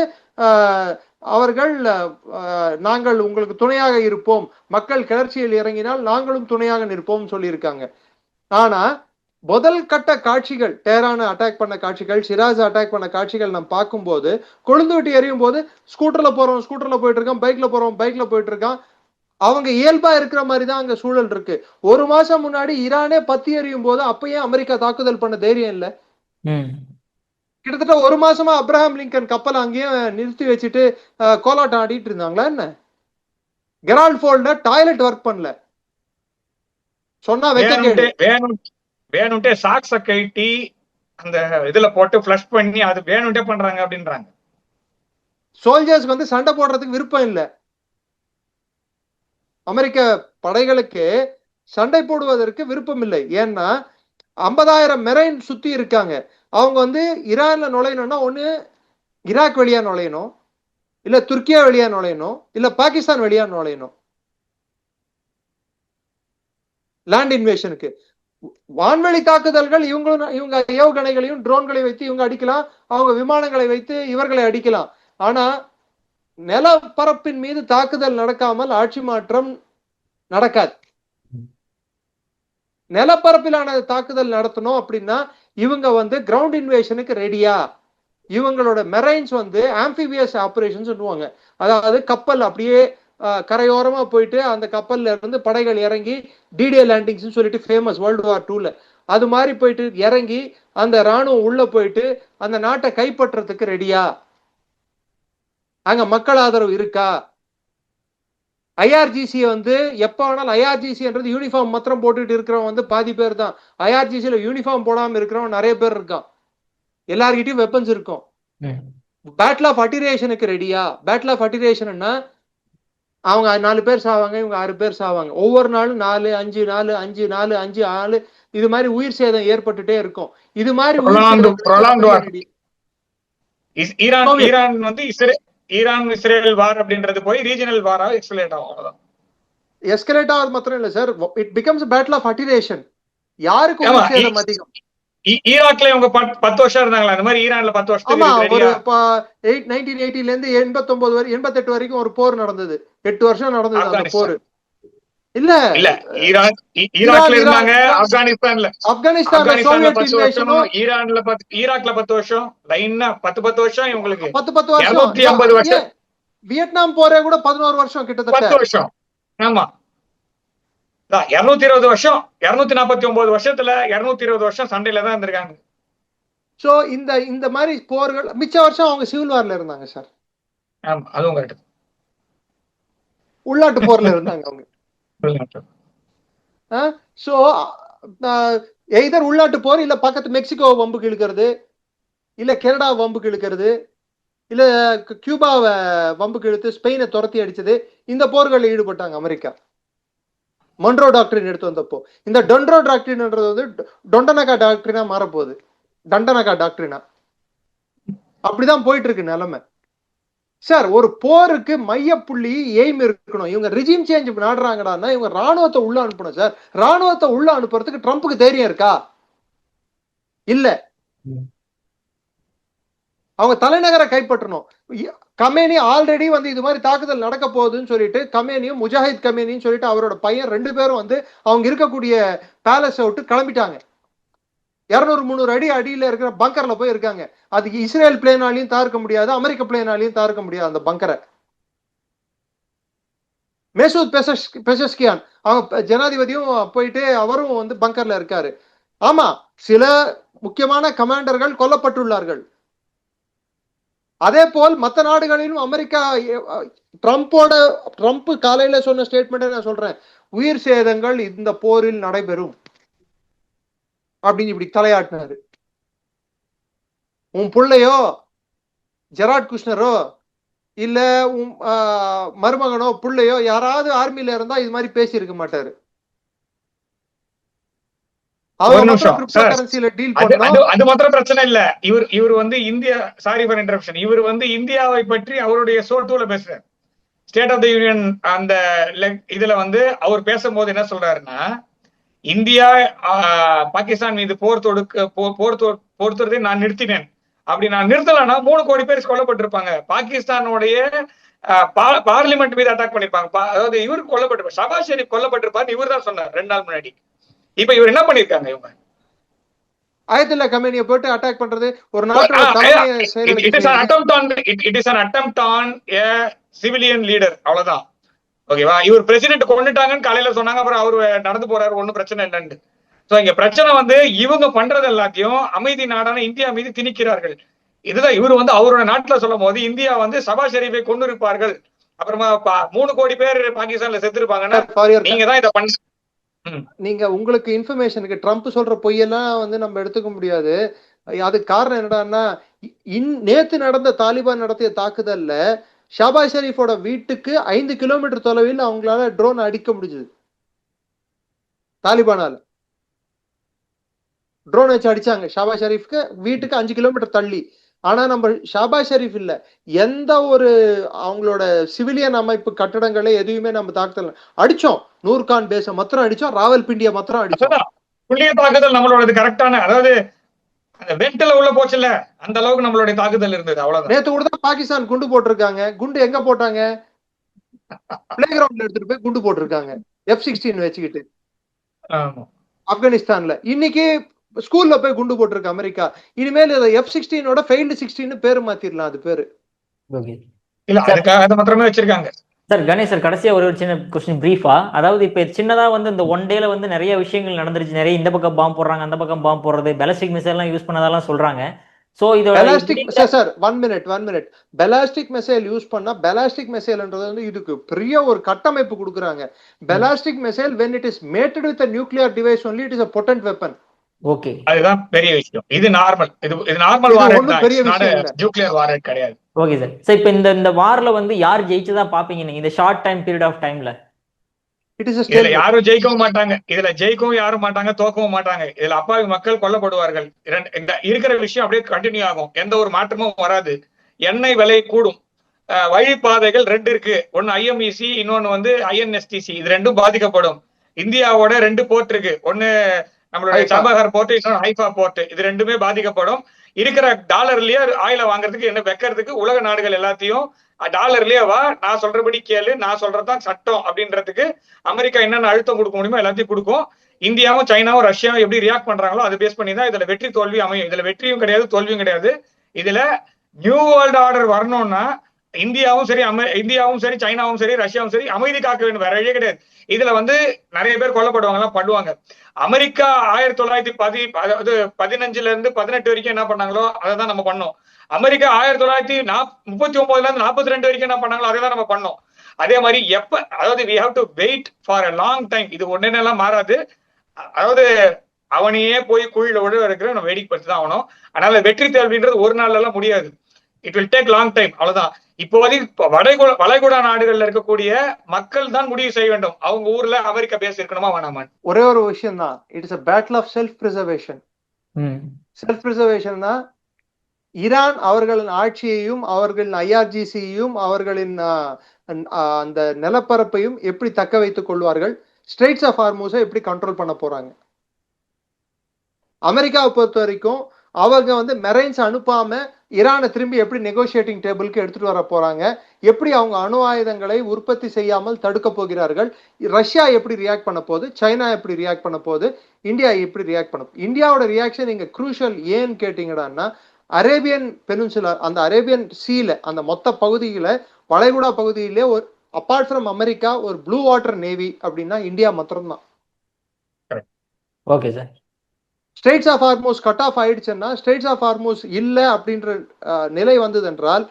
S2: அவர்கள் நாங்கள் உங்களுக்கு துணையாக இருப்போம், மக்கள் கிளர்ச்சியில் இறங்கினால் நாங்களும் துணையாக நிற்போம் சொல்லியிருக்காங்க. ஆனா முதல் கட்ட காட்சிகள், டேரான அட்டாக் பண்ண காட்சிகள், ஷிராஸ் அட்டாக் பண்ண காட்சிகள் நம்ம பார்க்கும்போது, கொழுந்து விட்டு எறியும் போது ஸ்கூட்டர்ல போறோம், ஸ்கூட்டர்ல போயிட்டு இருக்கான், பைக்ல போறோம், பைக்ல போயிட்டு இருக்கான். அவங்க இயல்பா இருக்கிற மாதிரி தான் அங்க சூழல் இருக்கு. 1 மாசம் முன்னாடி ஈரானே பத்தி எறியும் போது அப்பயே அமெரிக்கா தாக்குதல் பண்ண தைரியம் இல்ல. கிட்டத்தட்ட 1 மாசமா அப்ரஹாம் லிங்கன் கப்பல் அங்கேயும் நிறுத்தி வச்சுட்டு கோலாட்டம் ஆடிட்டு இருந்தாங்களா என்ன? கெரால்ட் ஃபோல்ட்ல டாய்லெட் ஒர்க் பண்ணல, சொன்னா
S3: வேணும்ட்டே சாக்ஸ கட்டி அந்த இதுல போட்டு ஃப்ளஷ் பண்ணி அது வேணும்ட்டே பண்றாங்க அப்படின்றாங்க.
S2: சோல்ஜர்ஸ்க்கு வந்து சண்டை போடுறதுக்கு விருப்பம் இல்ல. அமெரிக்க படைகளுக்கு சண்டை போடுவதற்கு விருப்பம் இல்லை. ஏன்னா 50,000 மெரைன் சுத்தி இருக்காங்க. அவங்க வந்து ஈரான்ல நுழையணும்னா ஒண்ணு ஈராக் வழியா நுழையணும், இல்ல துர்க்கியா வழியா நுழையணும், இல்ல பாகிஸ்தான் வழியா நுழையணும் லேண்ட் இன்வேஷனுக்கு. வான்வெளி தாக்குதல்கள் இவங்க ஏவுகணைகளையும் ட்ரோன்களை வைத்து இவங்க அடிக்கலாம், அவங்க விமானங்களை வைத்து இவர்களை அடிக்கலாம். ஆனா நிலப்பரப்பின் மீது தாக்குதல் நடக்காமல் ஆட்சி மாற்றம் நடக்காது. நிலப்பரப்பிலான தாக்குதல் நடத்தணும் அப்படின்னா இவங்க வந்து கிரவுண்ட் இன்வேஷனுக்கு ரெடியா, இவங்களோட மெரைன்ஸ் வந்து ஆம்பிபியஸ் ஆபரேஷன் சொல்லுவாங்க. அதாவது கப்பல் அப்படியே கரையோரமா போயிட்டு அந்த கப்பல்ல இருந்து படைகள் இறங்கி டிடே லேண்டிங்ஸ் சொல்லிட்டு ஃபேமஸ் வேர்ல்டு வார் 2ல அது மாதிரி போயிட்டு இறங்கி அந்த ராணுவம் உள்ள போயிட்டு அந்த நாட்டை கைப்பற்றதுக்கு ரெடியா, அங்க மக்கள் ஆதரவு இருக்கா. ஐஆர்ஜிசி வந்து எப்ப வேணாலும், ஐஆர்ஜிசின்றது யூனிஃபார்ம் மாத்திரம் போட்டுட்டு இருக்கிறவன் வந்து பாதி பேர் தான். ஐஆர்ஜிசியில யூனிஃபார்ம் போடாம இருக்கிறவன் நிறைய பேர் இருக்கான். எல்லார்கிட்டயும் வெப்பன்ஸ் இருக்கும். பேட்டில் ஆஃப் அட்டிரேஷனுக்கு ரெடியா. பேட்டில் ஆஃப் அட்டிரேஷன்னா அவங்க 4 பேர் சாவாங்க, இவங்க 6 பேர் சாவாங்க. ஒவ்வொரு நாளும் 4, 5, 4, 5, 4, 5, 4 இது மாதிரி உயிர் சேதம் ஏற்பட்டுட்டே இருக்கும். இது மாதிரி
S3: ஈரான் வந்து ஈரான் இஸ்ரேல் வார் அப்படின்றது போய் ரீஜனல் வாரா எஸ்கலேட் ஆகும்.
S2: எஸ்கலேட் ஆகுது மாத்திரம் இல்ல sir, it becomes battle of attrition. யாருக்கு உயிர் சேதம் அதிகம்?
S3: ஈராக்ல இவங்க 10 வருஷம் இருந்தாங்களா? அந்த மாதிரி ஈரான்ல 10 வருஷத்துக்கு
S2: ஒரு 1980ல இருந்து 89 வரை 88 வரைக்கும் ஒரு போர் நடந்தது. 8 வருஷம் நடந்தது அந்த போர். இல்ல
S3: ஈராக்ல இருந்தாங்க, ஆப்கானிஸ்தான்ல
S2: சோவியத் இன்வேஷனும்,
S3: ஈராக்ல 10 வருஷம், லைனா 10 வருஷம் இவங்களுக்கு
S2: 10 வருஷம்.
S3: 250 வருஷம்.
S2: வியட்நாம் போரே கூட 11 வருஷம் கிட்டத்தட்ட
S3: 10 வருஷம். ஆமா 220 வருஷம், 249 வருஷத்துல 220 வருஷம் சண்டையில தான் இருந்திருக்காங்க.
S2: சோ இந்த மாதிரி போர்கள் மிச்ச வருஷம் அவங்க சிவில் வார்ல இருந்தாங்க சார்.
S3: ஆமா அதுவும் கரெக்ட்.
S2: உள்நாட்டு போர்ல இருந்தாங்க அவங்க. சோ எய்தர் உள்நாட்டு போர், இல்ல பக்கத்து மெக்சிகோ வம்புக்கு இழுக்கிறது, இல்ல கனடா வம்புக்கு இழுக்கிறது, இல்ல கியூபாவை வம்புக்கு இழுத்து ஸ்பெயினை துரத்தி அடிச்சது. இந்த போர்களில் ஈடுபட்டாங்க அமெரிக்கா. மொன்ரோ டாக்டரின் எடுத்து வந்தப்போ இந்த டொன்ரோ டாக்டரின்ன்றது வந்து டொண்டனகா டாக்டரினா மாறப்போகுது. டண்டனகா டாக்டரினா அப்படிதான் போயிட்டு இருக்கு நிலைமை சார். ஒரு போருக்கு மையப்புள்ளி எய்ம் இருக்கணும். இவங்க ரிஜிம் சேஞ்ச் நாடுறாங்கடான்னா இவங்க ராணுவத்தை உள்ள அனுப்பணும் சார். ராணுவத்தை உள்ள அனுப்புறதுக்கு ட்ரம்ப்புக்கு தைரியம் இருக்கா? இல்ல. அவங்க தலைநகரை கைப்பற்றணும். கமேனி ஆல்ரெடி வந்து இது மாதிரி தாக்குதல் நடக்க போகுதுன்னு சொல்லிட்டு கமேனியும் முஜாஹித் கமேனின்னு சொல்லிட்டு அவரோட பையன் 2 பேரும் வந்து அவங்க இருக்கக்கூடிய பேலஸை விட்டு கிளம்பிட்டாங்க. 200-300 அடியில இருக்கிற பங்கர்ல போய் இருக்காங்க. அதுக்கு இஸ்ரேல் பிளேனாலையும் தாக்க முடியாது, அமெரிக்க பிளேனாலையும் தாக்க முடியாது அந்த பங்கரை. மேசூத் பெசஸ்கியான் அவங்க ஜனாதிபதியும் போயிட்டு அவரும் வந்து பங்கர்ல இருக்காரு. ஆமா சில முக்கியமான கமாண்டர்கள் கொல்லப்பட்டுள்ளார்கள். அதே போல் மற்ற நாடுகளிலும் அமெரிக்கா ட்ரம்ப் காலையில சொன்ன ஸ்டேட்மெண்ட் நான் சொல்றேன், உயிர் சேதங்கள் இந்த போரில் நடைபெறும் அப்படின்னு இப்படி தலையாட்டினாரு. உன் பிள்ளையோ ஜெராட் குஷ்னரோ இல்ல உன் மருமகனோ பிள்ளையோ யாராவது ஆர்மியில இருந்தா இது மாதிரி பேசி இருக்க மாட்டாரு.
S3: அது மாத்திரம் பிரச்சனை இல்ல. இவர் வந்து இந்தியா, சாரி ஃபார் இன்டரப்ஷன், இவர் வந்து இந்தியாவை பற்றி அவருடைய ஷோ2ல பேசுறாரு. ஸ்டேட் ஆஃப் த யூனியன் அந்த இதுல வந்து அவர் பேசும்போது என்ன சொல்றாருன்னா, இந்தியா பாகிஸ்தான் மீது போர் தொடுத்ததை நான் நிறுத்தினேன். அப்படி நான் நிறுத்தலன்னா 3 கோடி பேர் கொல்லப்பட்டிருப்பாங்க. பாகிஸ்தானுடைய பார்லிமெண்ட் மீது அட்டாக் பண்ணிருப்பாங்க. அதாவது இவரு கொல்லப்பட்டிருப்பார், ஷபாஸ் ஷெரீப் கொல்லப்பட்டிருப்பார். இவர் தான் சொன்னார் 2 நாள் முன்னாடி. இப்ப இவர் என்ன பண்ணிருக்காங்க? இவங்க
S2: ஆயத்துல்லா கமேனியை போட்டு அட்டாக் பண்றது ஒரு நாட்டோட
S3: attempt on a civilian leader, அவ்வளவுதான். ஓகேவா? இவர் பிரசிடென்ட் கொண்டுட்டாங்கன்னு காலையில சொன்னாங்க, அப்புறம் அவரு நடந்து போறாரு, ஒன்னும் பிரச்சனை இல்லைன்னு. சோ இங்க பிரச்சனை வந்து இவங்க பண்றது எல்லாத்தையும் அமைதி நாடான இந்தியா மீது திணிக்கிறார்கள். இதுதான் இவர் வந்து அவரோட நாட்டுல சொல்லும் போது இந்தியா வந்து ஷபாஸ் ஷெரீஃபை கொண்டு இருப்பார்கள், அப்புறமா 3 கோடி பேர் பாகிஸ்தான்ல செத்து இருப்பாங்கன்னா நீங்க தான் இதை பண்ண.
S2: நீங்க உங்களுக்கு இன்ஃபர்மேஷனுக்கு ட்ரம்ப் சொல்ற பொய்யெல்லாம் வந்து நம்ம எடுத்துக்க முடியாது. அதுக்கு காரணம் என்னடான்னா, நேத்து நடந்த தாலிபான் நடத்திய தாக்குதல்ல ஷாபாஸ் ஷெரீஃபோட வீட்டுக்கு 5 கிலோமீட்டர் தொலைவில் அவங்களால ட்ரோன் அடிக்க முடிஞ்சது. தாலிபானால ட்ரோன் வச்சு அடிச்சாங்க ஷாபாஸ் ஷெரீஃப்க்கு வீட்டுக்கு 5 கிலோமீட்டர் தள்ளி. ஆனா நம்ம ஷாபாஸ் ஷெரீஃப் இல்ல, எந்த ஒரு அவங்களோட சிவிலியன் அமைப்பு கட்டடங்களை எதுவுமே நம்ம தாக்குதல் அடிச்சோம். நூர்கான் பேஸ மாத்திரம் அடிச்சோம், ராவல்பிண்டியை மாத்திரம் அடிச்சோம்.
S3: துல்லிய தாக்குதல் நம்மளோட கரெக்டான, அதாவது அந்த வெண்டல உள்ள போச்சுல, அந்த அளவுக்கு நம்மளுடைய தாக்குதல் இருந்தது. அவ்வளவுதான்.
S2: நேத்து கூட தான் பாகிஸ்தான் குண்டு போட்டிருக்காங்க. குண்டு எங்க போட்டாங்க? பிளே கிரவுண்ட்ல எடுத்துட்டு போய் குண்டு போட்டிருக்காங்க F-16 வச்சுக்கிட்டு ஆப்கானிஸ்தான்ல. இன்னைக்கு ஸ்கூல்ல போய் குண்டு போட்டிருக்கு அமெரிக்கா. இனிமேல் F-16 ஃபெயில்டு 16 பேரு மாத்திரலாம். அது பேரு
S3: இல்ல, அதுக்காக அதை மாத்திரமே வச்சிருக்காங்க.
S1: சார் கணேஷ் சார், கடைசியா ஒரு சின்ன கொஸ்டின் பிரீஃபா. அதாவது இப்ப சின்னதா வந்து இந்த ஒன் டேல வந்து நிறைய விஷயங்கள் நடந்துருச்சு. நிறைய இந்த பக்கம் பாம்பு போடுறாங்க, அந்த பக்கம் பாம்பு போடுறது, பேலிஸ்டிக் மிசைல் எல்லாம் யூஸ் பண்ணதெல்லாம் சொல்றாங்க. சோ இதோட
S2: sir 1 minute ballistic missile use பண்ணா, பெலாஸ்டிக் மிசைல்ன்றது வந்து இதுக்கு பெரிய ஒரு கட்டமைப்பு கொடுக்குறாங்க. Ballistic missile when it is mated with a nuclear device only, it is a potent weapon.
S1: Okay,
S3: அதுதான் பெரிய விஷயம். இது நார்மல், இது நார்மல் வாரண்ட் தான்,
S2: பெரிய விஷயம்
S3: நியூக்ளியர் வாரண்ட் கிடையாது.
S1: Okay sir. சார் இப்ப இந்த வார்ல வந்து யார் ஜெயிச்சதா பாப்பீங்க நீங்க இந்த ஷார்ட் டைம் பீரியட் ஆஃப் டைம்ல?
S3: இதுல யாரும் ஜெயிக்கவும் மாட்டாங்க, இதுல ஜெயிக்கவும் யாரும் மாட்டாங்க, தோக்கவும் மாட்டாங்க. இதுல அப்பாவி மக்கள் கொல்லப்படுவார்கள். இந்த இருக்கிற விஷயம் அப்படியே கண்டினியூ ஆகும், எந்த ஒரு மாற்றமும் வராது. எண்ணெய் விலை கூடும். வழிபாதைகள் 2 இருக்கு, ஒன்னு IMEC, இன்னொன்னு வந்து INSTC. இது 2ம் பாதிக்கப்படும். இந்தியாவோட 2 போர்ட் இருக்கு, ஒன்னு நம்மளுடைய சாபஹார் போர்ட், இன்னொன்னு ஹைஃபா போர்ட். இது 2மே பாதிக்கப்படும். இருக்கிற டாலர்லயே ஆயில வாங்குறதுக்கு என்ன வைக்கிறதுக்கு உலக நாடுகள் எல்லாத்தையும் டாலர்லயே வா, நான் சொல்றபடி கேளு, நான் சொல்றதுதான் சட்டம் அப்படின்றதுக்கு அமெரிக்கா என்னென்ன அழுத்தம் கொடுக்க முடியுமோ எல்லாத்தையும் கொடுக்கும். இந்தியாவும் சைனாவும் ரஷ்யாவும் எப்படி ரியாக்ட் பண்றாங்களோ அதை பேஸ் பண்ணி தான் இதுல வெற்றி தோல்வி அமையும். இதுல வெற்றியும் கிடையாது, தோல்வியும் கிடையாது. இதுல நியூ வேர்ல்டு ஆர்டர் வரணும்னா இந்தியாவும் சரி சைனாவும் சரி ரஷ்யாவும் சரி அமைதி காக்க வேண்டும், வேற வழியே கிடையாது. இதுல வந்து நிறைய பேர் கொல்லப்படுவாங்க பண்ணுவாங்க. அமெரிக்கா 1915 இருந்து 18 வரைக்கும் என்ன பண்ணாங்களோ அதை தான் நம்ம பண்ணோம். அமெரிக்கா 1939 இருந்து 42 வரைக்கும் என்ன பண்ணாங்களோ அதை தான் நம்ம பண்ணோம். அதே மாதிரி அதாவது we have to wait for a long time. இது ஒன்னெல்லாம் மாறாது. அதாவது அவனையே போய் குழியில விட இருக்கிற நம்ம வேடிக்கை பற்றி தான் ஆகணும். அதனால வெற்றி தோல்வின்றது ஒரு நாள்ல எல்லாம் முடியாது. It will take long time, அவ்வளவுதான். இப்போதைக்கு வளைகுடா நாடுகள்ல இருக்கக்கூடிய மக்கள் தான் முடிவு செய்ய வேண்டும், அவங்க ஊர்ல அமெரிக்கா பேஸ் இருக்கணுமா வேணாமா.
S2: ஒரே ஒரு விஷயம் தான், it's a battle of self preservation. Self preservation தான். ஈரான் அவர்களின் ஆட்சியையும் அவர்களின் IRGC-யையும் அவர்களின் அந்த நிலப்பரப்பையும் எப்படி தக்க வைத்துக் கொள்வார்கள், ஸ்ட்ரெய்ட்ஸ் ஆஃப் ஹார்மூஸை எப்படி கண்ட்ரோல் பண்ண போறாங்க. அமெரிக்காவை பொறுத்த வரைக்கும் அவங்க வந்து மெரைன்ஸ் அனுப்பாம ஈரானை திரும்பி எப்படி நெகோசியேட்டிங் டேபிளுக்கு எடுத்துட்டு வர போறாங்க, எப்படி அவங்க அணு ஆயுதங்களை உற்பத்தி செய்யாமல் தடுக்க போகிறார்கள், ரஷ்யா எப்படி ரியாக்ட் பண்ண போகுது, சைனா எப்படி ரியாக்ட் பண்ண போகுது, இந்தியா எப்படி ரியாக்ட் பண்ண போகுது. இந்தியாவோட ரியாக்ஷன் இங்க குரூஷியல். ஏன்னு கேட்டீங்கன்னா, அரேபியன் பெனின்சுலா, அந்த அரேபியன் சீல, அந்த மொத்த பகுதியில வளைகுடா பகுதியிலே ஒரு அப்பார்ட் ஃப்ரம் அமெரிக்கா ஒரு ப்ளூ வாட்டர் நேவி அப்படின்னா இந்தியா மாத்திரம்தான்.
S1: Okay sir.
S2: Straits of Hormuz cut off ஆயிடுச்சுன்னா, ஸ்ட்ரெய்ட்ஸ் ஆஃப் ஹார்மூஸ் இல்ல அப்படின்ற நிலை வந்தது என்றால்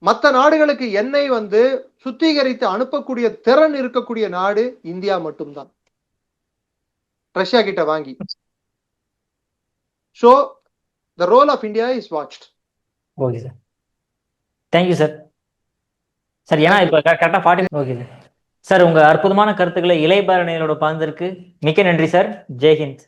S2: மற்ற நாடுகளுக்கு எண்ணெய் வந்து சுத்திகரித்து அனுப்பக்கூடிய திறன் இருக்கக்கூடிய நாடு இந்தியா மட்டும்தான், ரஷ்யா கிட்ட வாங்கி. So the role of India is watched.
S1: Okay sir, thank you sir. Sir ஏன்னா இப்போ கரெக்டாக 40. Okay sir. சார் உங்க அற்புதமான கருத்துக்களை இளையபாரணியரோட பகிர்ந்ததற்கு மிக்க நன்றி சார். ஜெய்ஹிந்த்.